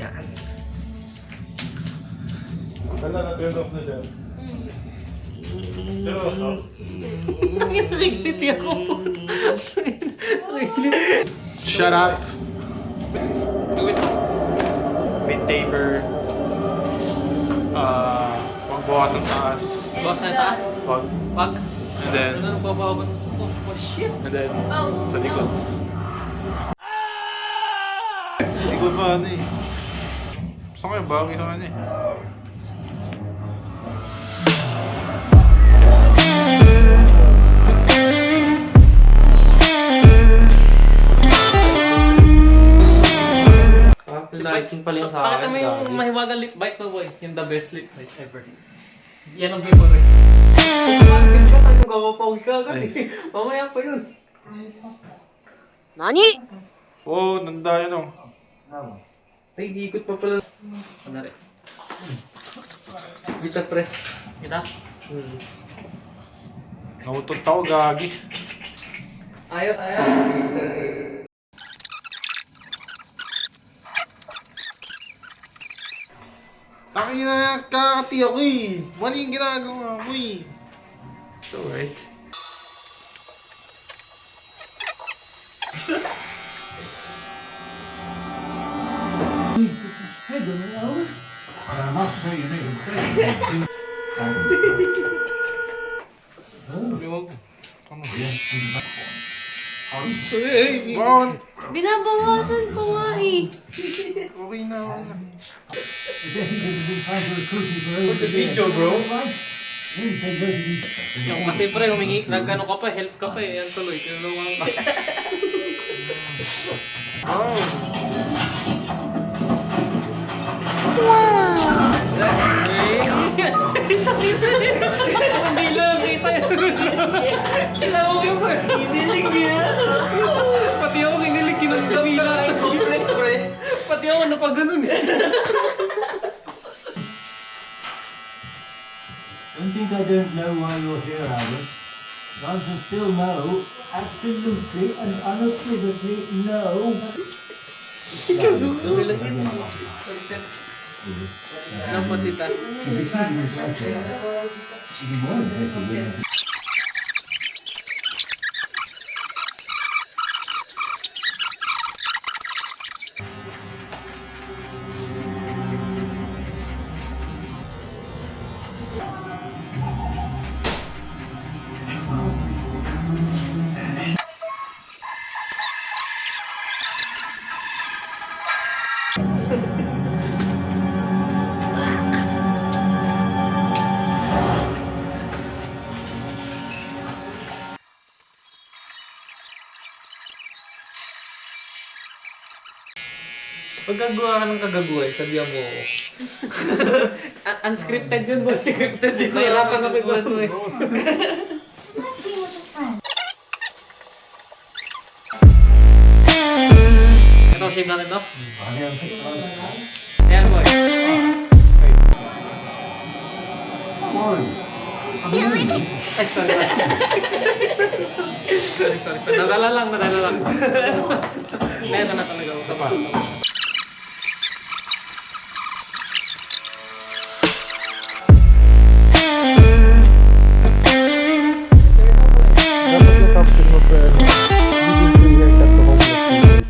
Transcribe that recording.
Yan. Wala na, turn off na siya. Seryoso? Nagpiti ako. Shut up! Gawin mo. Mid taper. Magbukas ng taas. Bukas na taas. Pag. Wag. And then, Ano nagbabago? Oh shit. and then, Oh, sa likod. no. Likod ba ano eh? Gusto ko yung bagay sa kanya eh. Lighting pala yung sa akin. Pakita mo yung Gagi. mahiwagang lip bite mo, boy. Yung the best lip bite ever. Yan ang favorite. Bakit ka tayo gawapawag ka agad eh. Mamaya pa yun. Nani? Oo, nanda yun oh. Ay, ikot pa pala. Kunwari. Kita press. Kita? Nautot ako, gagi. Ayos, ayos. Nakina, kakati ako eh. Mali yung ginagawa mo eh. It's alright. Ron! Binabawasan ko nga eh. Okay na, okay na. Put the video, bro. Yung kasi pre, humingi, nagano ka pa, help ka pa eh. Yan tuloy, tinulungan ka. Oh! Hindi lang, kita yun. Kailangan mo yun, pre. Kinilig niya. Pati ako kinilig, kinagdamila. Hopeless, pre. Pati ako napaganon eh. Don't think I don't know why you're here, Albert. The answer still no. Absolutely and unequivocally no. Gawin lang yun. Ano po, tita? Pag gagawa ka ng kagaguhan, sabihan mo ako. Unscripted yun, boy. Scripted yun. Nahirapan ako yung ano eh. Ito, shave natin to. Ayan, boy. Ay, sorry. Sorry. Nadala lang. Ito na talaga. Usap pa. Dapat yung caption mo, pre, giving free haircut to homeless people.